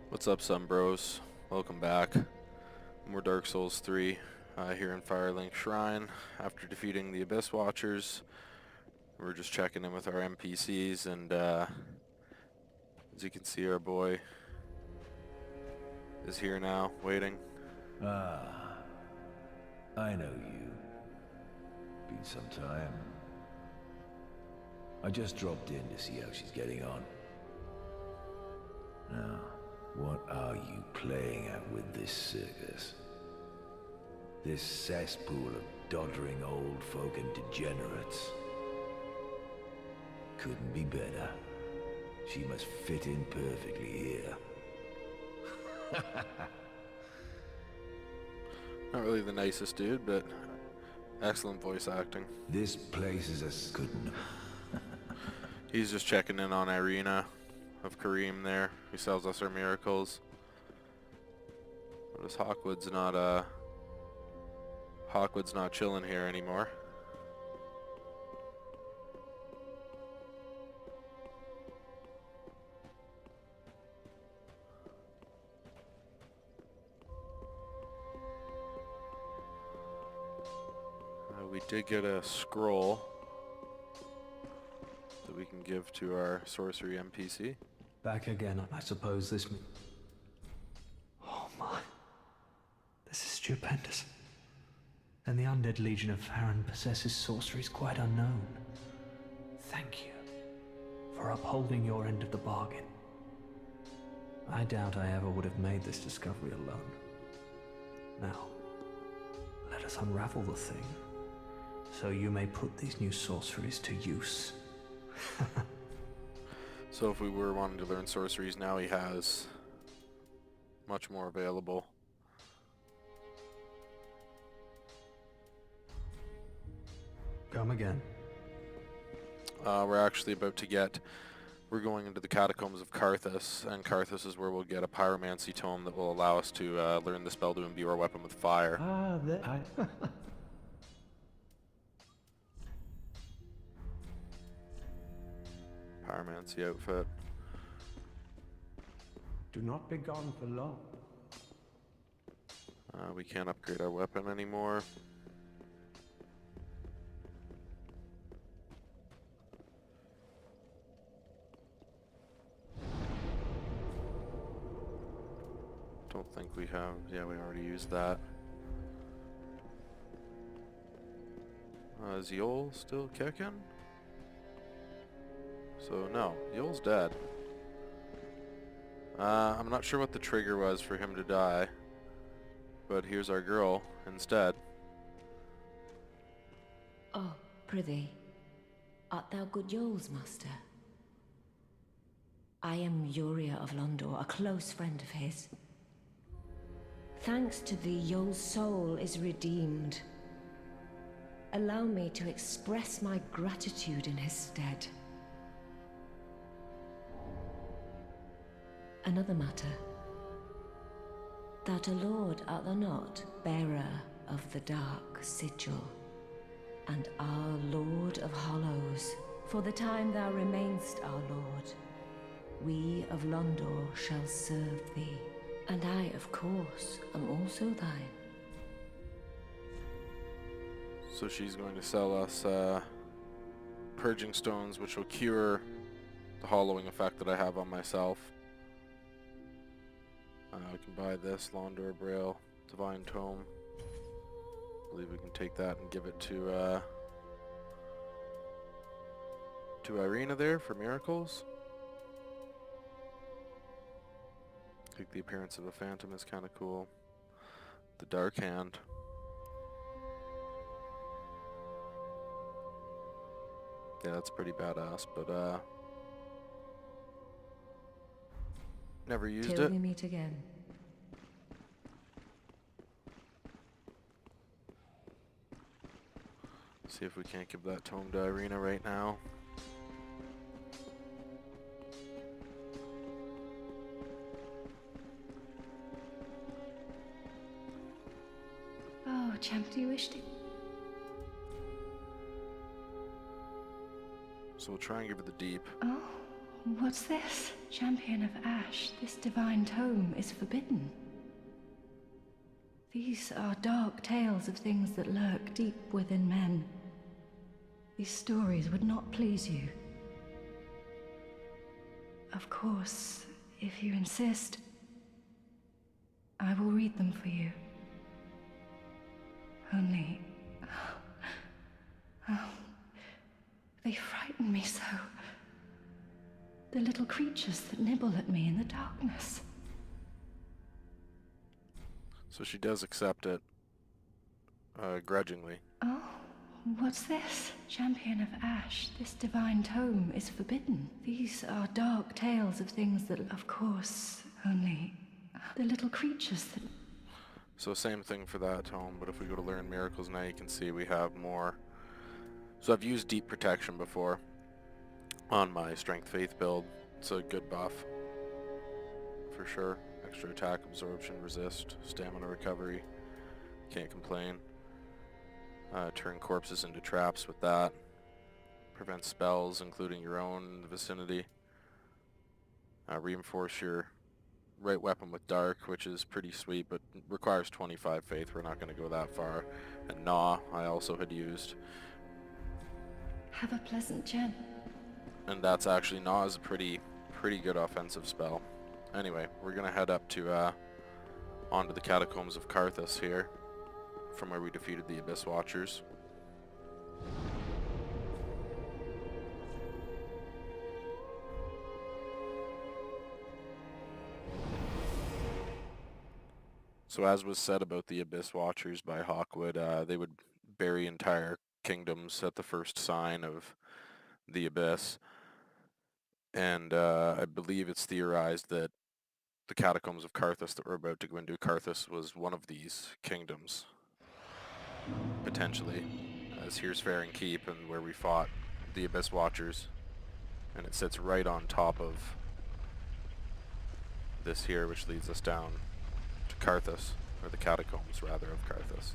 What's up, some bros? Welcome back. More Dark Souls 3 here in Firelink Shrine. After defeating the Abyss Watchers, we're just checking in with our NPCs, and as you can see, our boy is here now, waiting. Ah, I know you. Been some time. I just dropped in to see how she's getting on. Now, what are you playing at with this circus? This cesspool of doddering old folk and degenerates? Couldn't be better. She must fit in perfectly here. Not really the nicest dude, but excellent voice acting. This place is a couldn't. He's just checking in on Irina of Kareem there, who sells us our miracles. Notice Hawkwood's not chilling here anymore. We did get a scroll that we can give to our sorcery NPC. Back again, I suppose this... Oh my. This is stupendous. And the undead legion of Farron possesses sorceries quite unknown. Thank you for upholding your end of the bargain. I doubt I ever would have made this discovery alone. Now, let us unravel the thing, so you may put these new sorceries to use. So if we were wanting to learn sorceries, now he has much more available. Come again. We're actually about to get... We're going into the Catacombs of Carthus, and Carthus is where we'll get a pyromancy tome that will allow us to learn the spell to imbue our weapon with fire. Ah, Pyromancy outfit. Do not be gone for long. We can't upgrade our weapon anymore. Don't think we have. Yeah, we already used that. Is Yol still kicking? So no, Yol's dead. I'm not sure what the trigger was for him to die, but here's our girl instead. Oh, prithee, art thou good Yol's master? I am Yuria of Londor, a close friend of his. Thanks to thee, Yol's soul is redeemed. Allow me to express my gratitude in his stead. Another matter. Thou a lord, art thou not, bearer of the dark sigil, and our Lord of Hollows? For the time thou remainst our lord, we of Londor shall serve thee, and I, of course, am also thine. So she's going to sell us purging stones, which will cure the hollowing effect that I have on myself. We can buy this Londor Braille Divine Tome. I believe we can take that and give it to Irina there for miracles. I think the appearance of a phantom is kind of cool. The Dark Hand. Yeah, that's pretty badass, but never used Till it. we meet again. See if we can't give that tome to Irina right now. Oh, champ, do you wish to? So we'll try and give it the deep. Oh, What's this? Champion of Ash, this divine tome is forbidden. These are dark tales of things that lurk deep within men. These stories would not please you. Of course, if you insist, I will read them for you. Only... oh, they frighten me so. The little creatures that nibble at me in the darkness. So she does accept it, grudgingly. Oh, what's this? Champion of Ash, this divine tome is forbidden. These are dark tales of things that, of course, only the little creatures that... So same thing for that tome, but if we go to Learn Miracles now, you can see we have more. So I've used Deep Protection before on my Strength Faith build. It's a good buff, for sure. Extra attack, absorption, resist, stamina recovery. Can't complain. Turn corpses into traps with that. Prevent spells, including your own in the vicinity. Reinforce your right weapon with Dark, which is pretty sweet, but requires 25 faith. We're not going to go that far. And Gnaw, I also had used. Have a pleasant journey. And that's actually, Gnaw is a pretty good offensive spell. Anyway, we're going to head up to, onto the Catacombs of Carthus here, from where we defeated the Abyss Watchers. So as was said about the Abyss Watchers by Hawkwood, they would bury entire kingdoms at the first sign of the Abyss. And I believe it's theorized that the Catacombs of Carthus that we're about to go into, Carthus was one of these kingdoms, potentially, as here's Faring Keep and where we fought the Abyss Watchers. And it sits right on top of this here, which leads us down to Carthus, or the Catacombs, rather, of Carthus.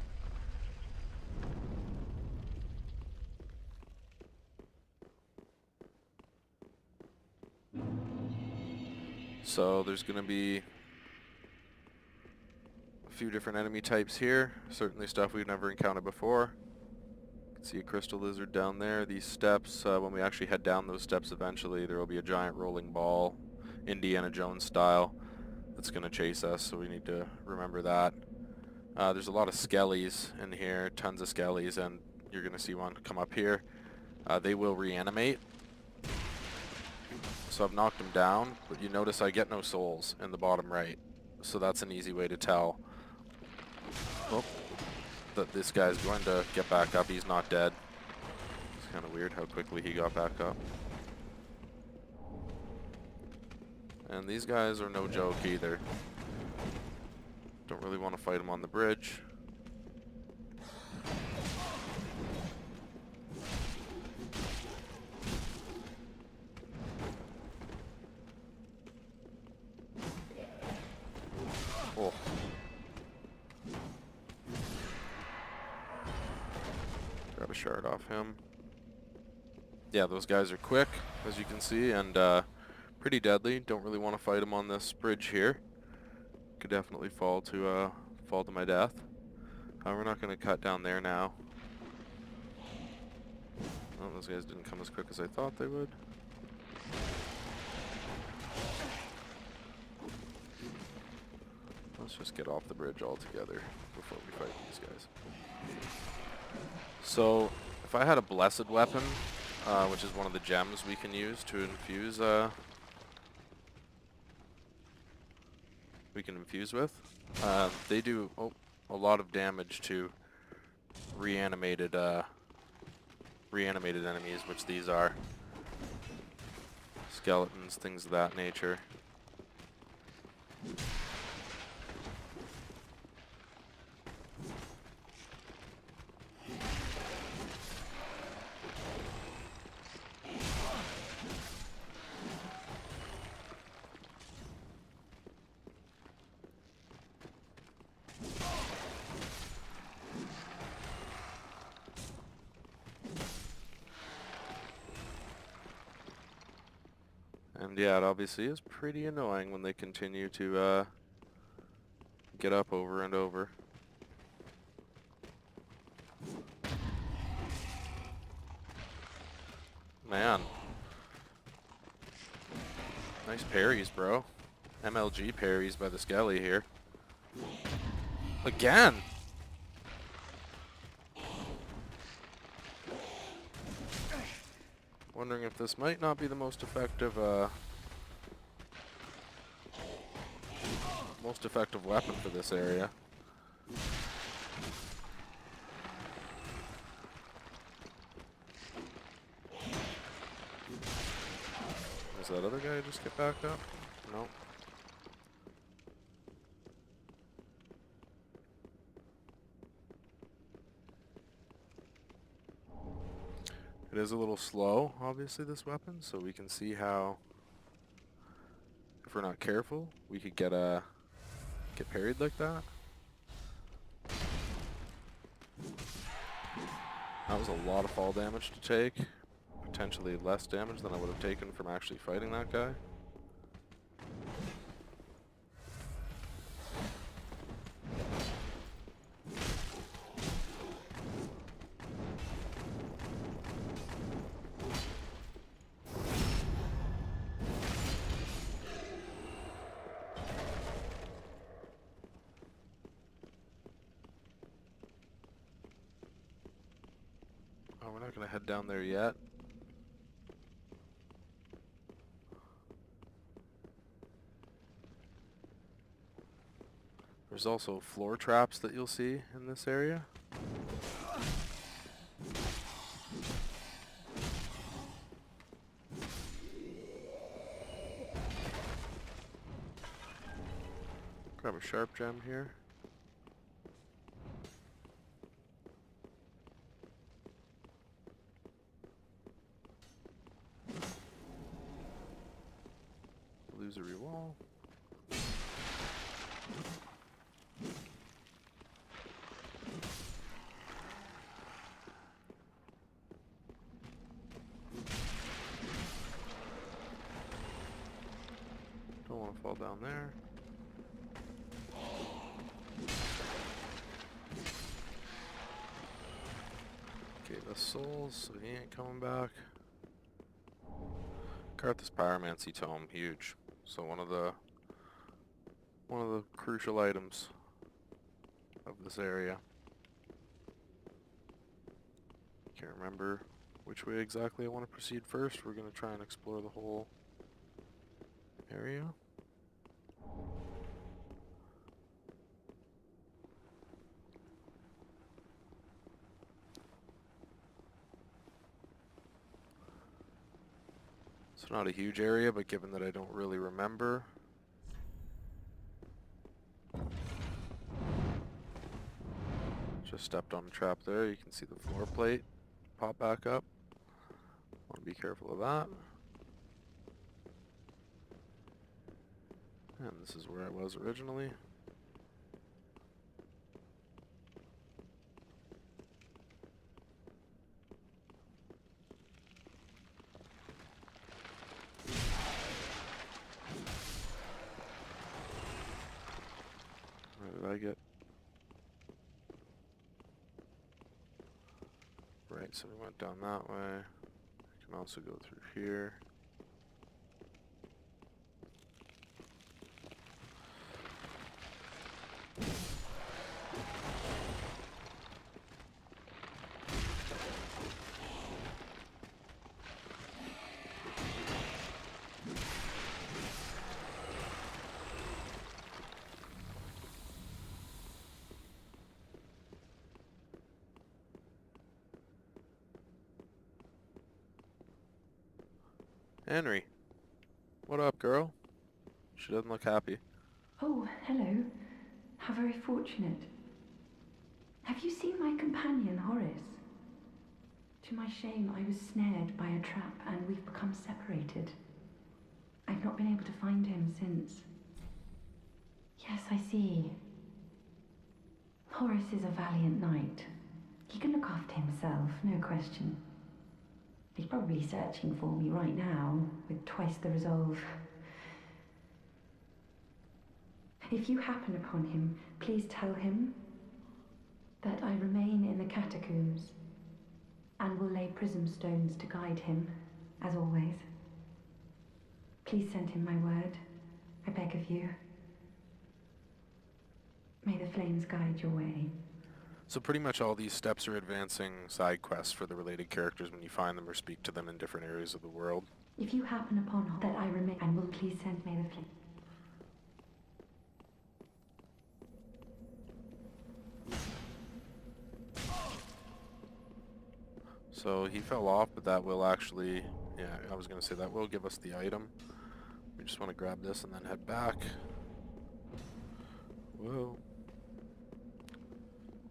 So there's going to be a few different enemy types here, certainly stuff we've never encountered before. You can see a crystal lizard down there. These steps, when we actually head down those steps eventually, there will be a giant rolling ball, Indiana Jones style, that's going to chase us, so we need to remember that. There's a lot of skellies in here, tons of skellies, and you're going to see one come up here. They will reanimate. So I've knocked them down, but you notice I get no souls in the bottom right. So that's an easy way to tell that this guy's going to get back up. He's not dead. It's kind of weird how quickly he got back up. And these guys are no joke either. Don't really want to fight them on the bridge. Oh. Grab a shard off him. Yeah, those guys are quick, as you can see, and pretty deadly. Don't really want to fight them on this bridge here. Could definitely fall to my death. We're not going to cut down there now. Oh, those guys didn't come as quick as I thought they would. Let's just get off the bridge altogether before we fight these guys. So, if I had a blessed weapon, which is one of the gems we can use to infuse, with, they do a lot of damage to reanimated enemies, which these are. Skeletons, things of that nature. And And yeah, it obviously is pretty annoying when they continue to get up over and over. Man. Nice parries, bro. MLG parries by the Skelly here. Again! Wondering if this might not be the most effective weapon for this area. Does that other guy just get back up? Nope. It is a little slow, obviously, this weapon, so we can see how, if we're not careful, we could get parried like that. That was a lot of fall damage to take. Potentially less damage than I would have taken from actually fighting that guy. Oh, we're not going to head down there yet. There's also floor traps that you'll see in this area. Grab a sharp gem here. Illusory wall. Don't want to fall down there. Gave us souls, so he ain't coming back. Carthus Pyromancy Tome, huge. So one of the crucial items of this area. Can't remember which way exactly I want to proceed first. We're going to try and explore the whole area. It's not a huge area, but given that I don't really remember, just stepped on a trap there. You can see the floor plate pop back up. Want to be careful of that. And this is where I was originally. Where did I get? Right, so we went down that way. I can also go through here. Anri, what up, girl? She doesn't look happy. Oh, hello. How very fortunate. Have you seen my companion, Horrace? To my shame, I was snared by a trap and we've become separated. I've not been able to find him since. Yes, I see. Horrace is a valiant knight. He can look after himself, no question. He's probably searching for me right now, with twice the resolve. If you happen upon him, please tell him that I remain in the catacombs and will lay prism stones to guide him, as always. Please send him my word, I beg of you. May the flames guide your way. So pretty much all these steps are advancing side quests for the related characters when you find them or speak to them in different areas of the world. If you happen upon that I remain and will please send me the flame. So he fell off, but that will actually, yeah, I was going to say that will give us the item. We just want to grab this and then head back. Whoa.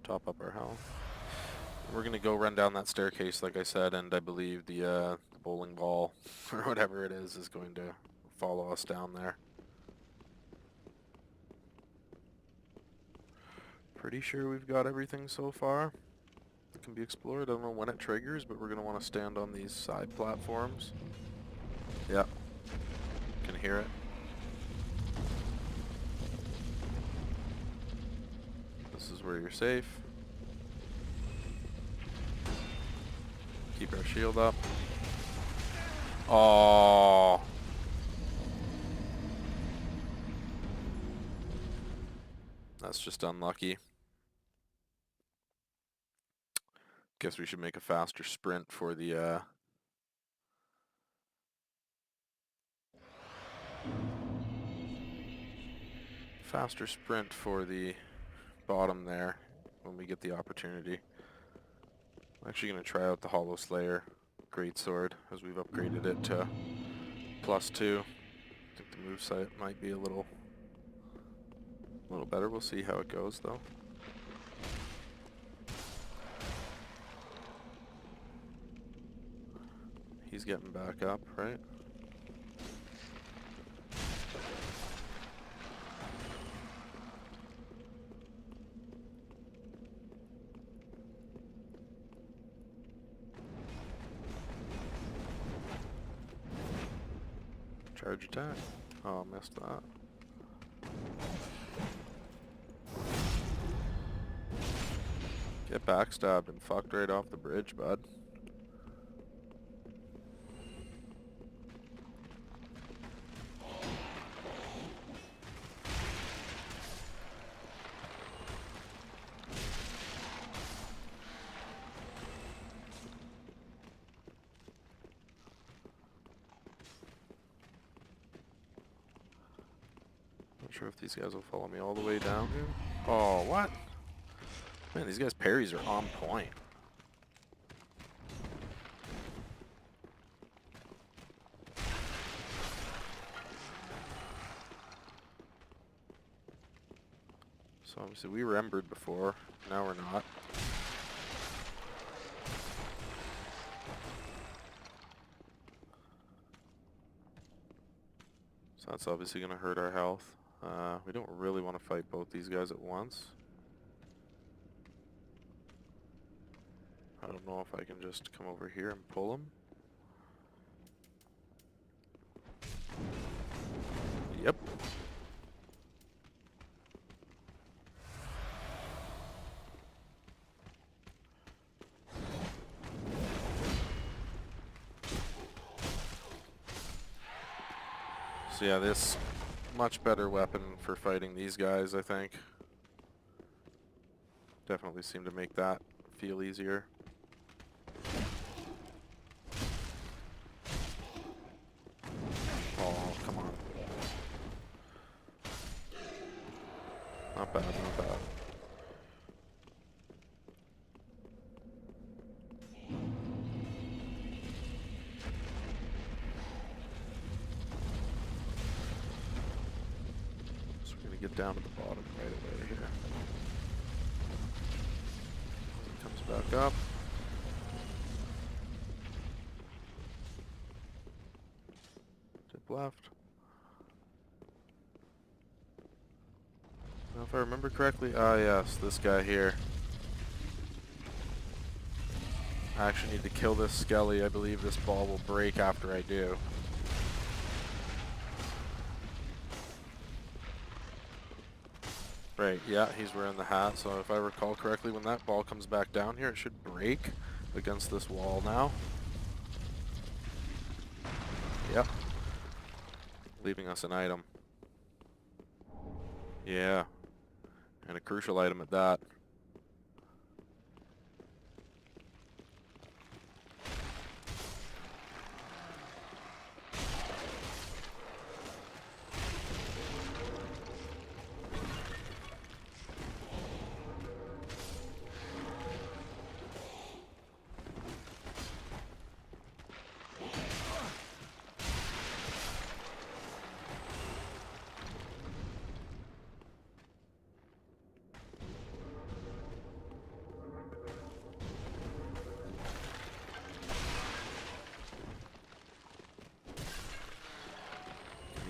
Top up our health. We're going to go run down that staircase, like I said, and I believe the bowling ball, or whatever it is going to follow us down there. Pretty sure we've got everything so far that can be explored. I don't know when it triggers, but we're going to want to stand on these side platforms. Yeah. Can hear it. This is where you're safe. Keep our shield up. Oh. That's just unlucky. Guess we should make a faster sprint for the bottom there when we get the opportunity. I'm actually going to try out the Hollow Slayer Greatsword as we've upgraded it to +2. I think the moveset might be a little better. We'll see how it goes though. He's getting back up, right? Charge attack. Oh, missed that. Get backstabbed and fucked right off the bridge, bud. Not sure if these guys will follow me all the way down here. Oh, what? Man, these guys' parries are on point. So obviously we were embered before, now we're not. So that's obviously going to hurt our health. We don't really want to fight both these guys at once. I don't know if I can just come over here and pull him. Yep. So yeah, this much better weapon for fighting these guys, I think. Definitely seem to make that feel easier. Oh, come on. Not bad, not bad. So we're gonna get down to the bottom right away here. It comes back up. Left. Now if I remember correctly, yes, this guy here. I actually need to kill this skelly. I believe this ball will break after I do. Right, yeah, he's wearing the hat, so if I recall correctly, when that ball comes back down here, it should break against this wall now. Yep. Leaving us an item. Yeah. And a crucial item at that.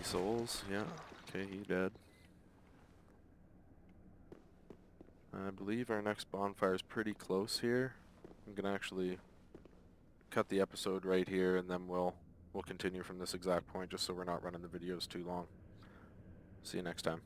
Souls, yeah. Okay, he dead. I believe our next bonfire is pretty close here. I'm gonna actually cut the episode right here, and then we'll continue from this exact point, just so we're not running the videos too long. See you next time.